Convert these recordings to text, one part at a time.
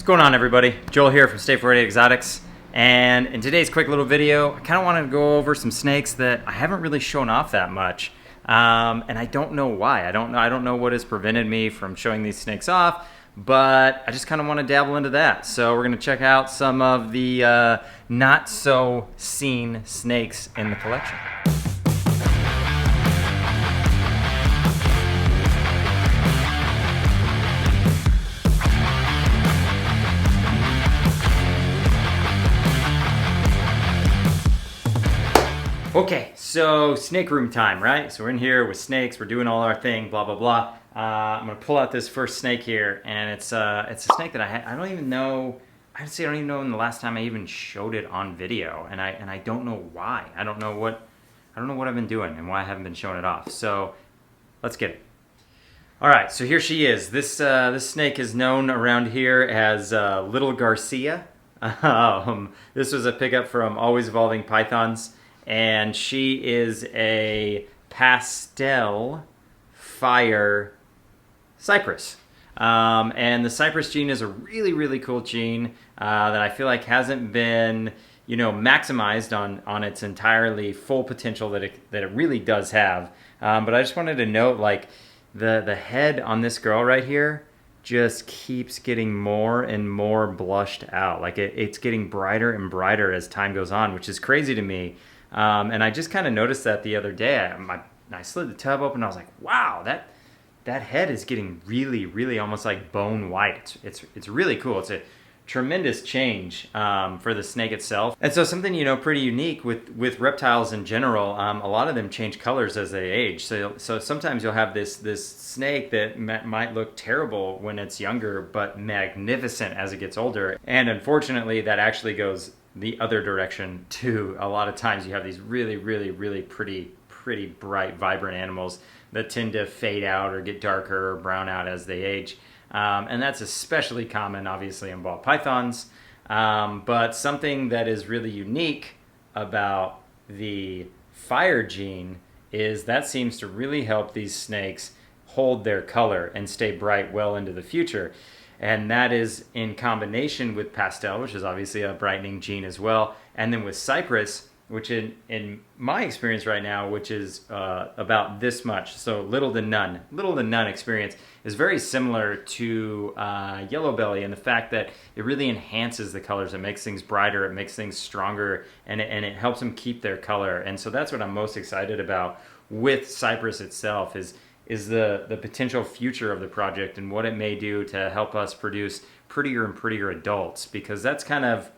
going on, everybody? Joel here from Stay 48 Exotics, and in today's quick little video, I kind of wanted to go over some snakes that I haven't really shown off that much, and I don't know why. I don't know what has prevented me from showing these snakes off, but I just kind of want to dabble into that. So we're going to check out some of the not so seen snakes in the collection. Okay, so snake room time, right? So we're in here with snakes, we're doing all our thing, blah, blah, blah. I'm gonna pull out this first snake here, and it's a snake that I don't even know, I don't even know when the last time I even showed it on video, and I don't know why. I don't know what I've been doing and why I haven't been showing it off. So let's get it. All right, so here she is. This snake is known around here as Little Garcia. This was a pickup from Always Evolving Pythons. And she is a pastel fire cypress. And the cypress gene is a really, really cool gene that I feel like hasn't been, maximized on its entirely full potential that it really does have. But I just wanted to note, like, the head on this girl right here just keeps getting more and more blushed out. Like it's getting brighter and brighter as time goes on, which is crazy to me. And I just kind of noticed that the other day. I slid the tub open and I was like, wow, that head is getting really, really almost like bone white. It's really cool. It's a tremendous change for the snake itself. And so something, pretty unique with reptiles in general, a lot of them change colors as they age. So sometimes you'll have this snake that might look terrible when it's younger, but magnificent as it gets older. And unfortunately, that actually goes the other direction too. A lot of times you have these really, really, really pretty bright, vibrant animals that tend to fade out or get darker or brown out as they age. And that's especially common, obviously, in ball pythons. But something that is really unique about the fire gene is that seems to really help these snakes hold their color and stay bright well into the future. And that is in combination with pastel, which is obviously a brightening gene as well. And then with cypress, which in my experience right now, which is about this much, so little to none experience, is very similar to yellow belly in the fact that it really enhances the colors. It makes things brighter, it makes things stronger, and it helps them keep their color. And so that's what I'm most excited about with cypress itself is the potential future of the project and what it may do to help us produce prettier and prettier adults, because that's kind of,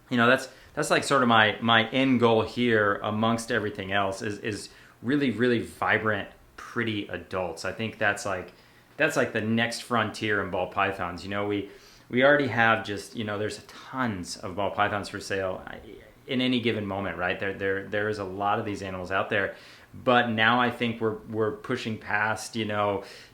that's like sort of my end goal here amongst everything else is really, really vibrant, pretty adults. I think that's like the next frontier in ball pythons. We already have just, there's tons of ball pythons for sale in any given moment, right? There is a lot of these animals out there. But now I think we're pushing past,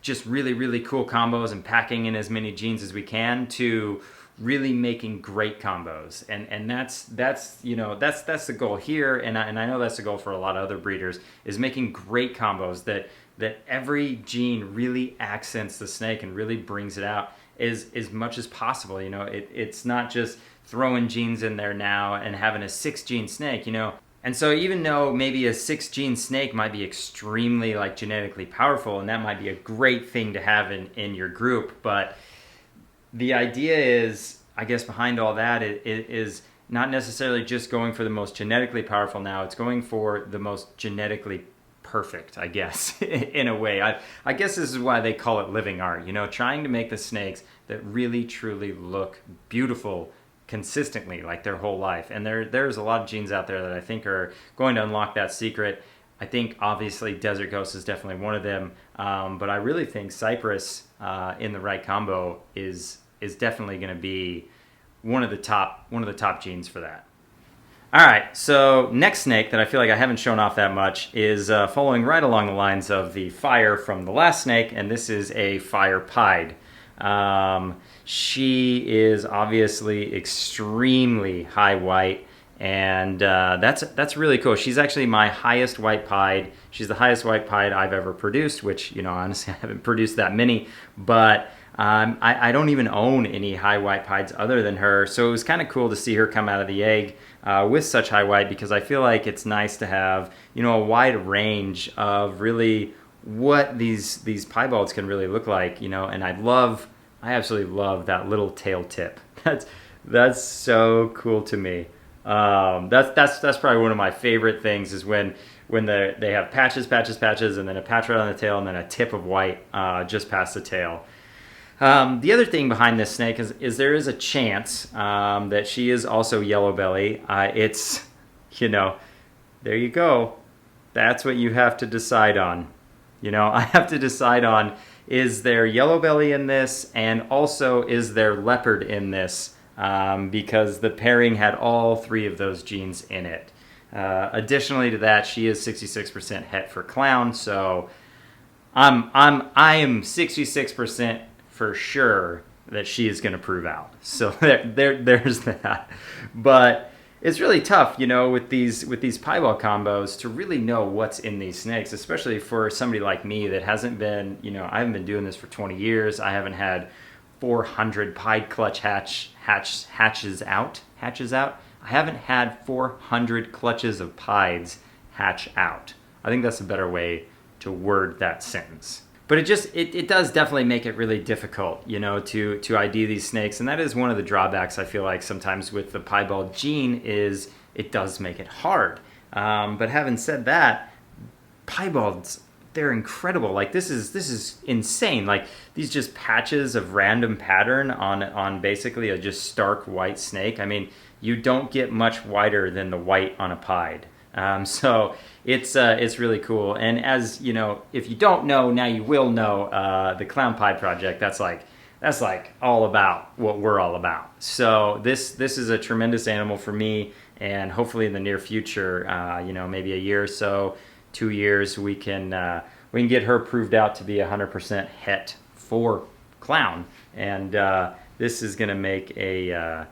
just really, really cool combos and packing in as many genes as we can to really making great combos. And that's the goal here. And I know that's the goal for a lot of other breeders, is making great combos that every gene really accents the snake and really brings it out as much as possible. It's not just throwing genes in there now and having a 6 gene snake, And so even though maybe a 6 gene snake might be extremely genetically powerful, and that might be a great thing to have in your group, but the idea is, I guess, behind all that is not necessarily just going for the most genetically powerful now, it's going for the most genetically perfect, I guess, in a way. I guess this is why they call it living art, trying to make the snakes that really truly look beautiful consistently, like their whole life. And there's a lot of genes out there that I think are going to unlock that secret. I think obviously Desert Ghost is definitely one of them, but I really think cypress in the right combo is definitely going to be one of the top genes for that. All right, so next snake that I feel like I haven't shown off that much is following right along the lines of the fire from the last snake, and this is a fire pied. She is obviously extremely high white, and that's really cool. She's actually my highest white pied. She's the highest white pied I've ever produced, which, honestly, I haven't produced that many, but I don't even own any high white pieds other than her, so it was kind of cool to see her come out of the egg with such high white, because I feel like it's nice to have, you know, a wide range of really what these piebalds can really look like, you know. And I absolutely love that little tail tip. That's so cool to me. That's probably one of my favorite things, is when they have patches, and then a patch right on the tail, and then a tip of white just past the tail. The other thing behind this snake is there is a chance that she is also yellow belly. It's, you know, there you go. That's what you have to decide on. You know, I have to decide on, is there yellow belly in this, and also is there leopard in this, because the pairing had all three of those genes in it. Additionally to that, she is 66% het for clown, so I am 66% for sure that she is going to prove out. So there's that. But it's really tough, you know, with these piebald combos to really know what's in these snakes, especially for somebody like me that hasn't been, you know, I haven't been doing this for 20 years. I haven't had 400 pied clutch hatches out. I haven't had 400 clutches of pieds hatch out. I think that's a better way to word that sentence. But it does definitely make it really difficult, you know, to ID these snakes. And that is one of the drawbacks I feel like sometimes with the piebald gene, is it does make it hard. But having said that, piebalds, they're incredible. Like this is insane. Like these just patches of random pattern on basically a just stark white snake. I mean, you don't get much whiter than the white on a pied. So it's really cool. And as you know, if you don't know, now you will know, the Clown Pied Project, that's like all about what we're all about. So this is a tremendous animal for me, and hopefully in the near future, you know, maybe a year or so, 2 years, we can get her proved out to be 100% het for clown. And this is going to make a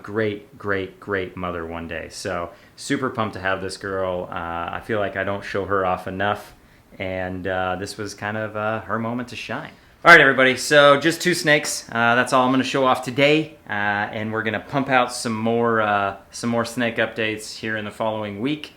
great mother one day. So super pumped to have this girl. I feel like I don't show her off enough, and this was kind of her moment to shine. All right, everybody, so just 2 snakes. That's all I'm going to show off today, and we're going to pump out some more snake updates here in the following week.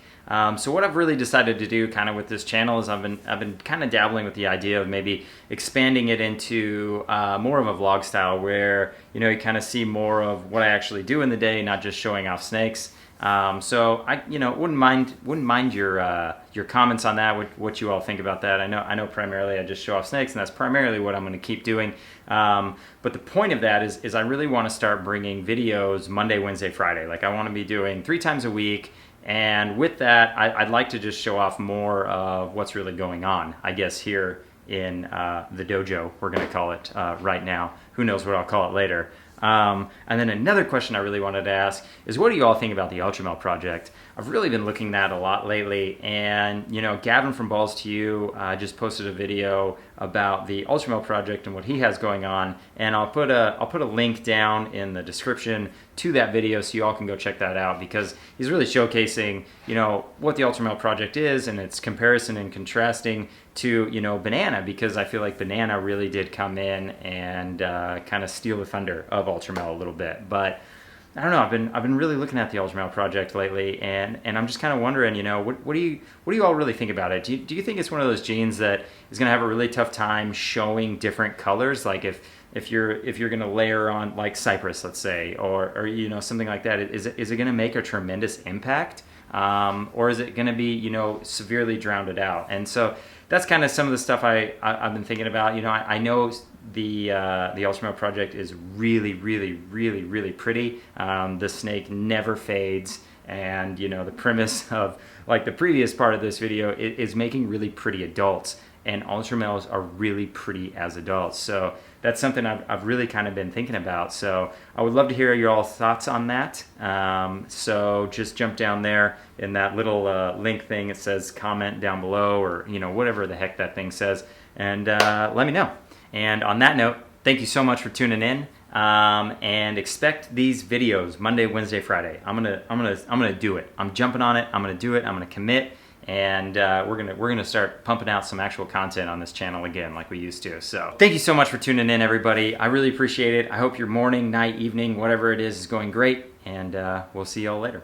So what I've really decided to do kind of with this channel is I've been kind of dabbling with the idea of maybe expanding it into more of a vlog style, where, you know, you kind of see more of what I actually do in the day, not just showing off snakes. So I, you know, wouldn't mind your comments on that, what you all think about that. I know primarily I just show off snakes, and that's primarily what I'm going to keep doing. But the point of that is I really want to start bringing videos Monday, Wednesday, Friday. Like I want to be doing 3 times a week. And with that, I'd like to just show off more of what's really going on, I guess, here in the dojo, we're going to call it right now. Who knows what I'll call it later. And then another question I really wanted to ask is, what do you all think about the ultramel project? I've really been looking at that a lot lately, and you know, Gavin from Balls to You just posted a video about the ultramel project and what he has going on, and I'll put a link down in the description to that video so you all can go check that out, because he's really showcasing, you know, what the ultramel project is and its comparison and contrasting to, you know, Banana, because I feel like Banana really did come in and kind of steal the thunder of ultramel a little bit. But I don't know, I've been really looking at the ultramel project lately, and I'm just kind of wondering, you know, what do you all really think about it? Do you think it's one of those genes that is going to have a really tough time showing different colors? Like if you're going to layer on like cypress, let's say, or you know, something like that, is it going to make a tremendous impact, or is it going to be, you know, severely drowned out? And so that's kind of some of the stuff I've been thinking about. You know, I know the ultramel project is really pretty. The snake never fades, and you know, the premise of like the previous part of this video is making really pretty adults, and ultramels are really pretty as adults. So that's something I've really kind of been thinking about. So I would love to hear your all thoughts on that. So just jump down there in that little link thing. It says comment down below, or you know, whatever the heck that thing says, and let me know. And on that note, thank you so much for tuning in, and expect these videos Monday, Wednesday, Friday. I'm gonna do it. I'm jumping on it. I'm gonna do it. I'm gonna commit, and we're gonna start pumping out some actual content on this channel again like we used to. So thank you so much for tuning in, everybody. I really appreciate it. I hope your morning, night, evening, whatever it is going great, and we'll see y'all later.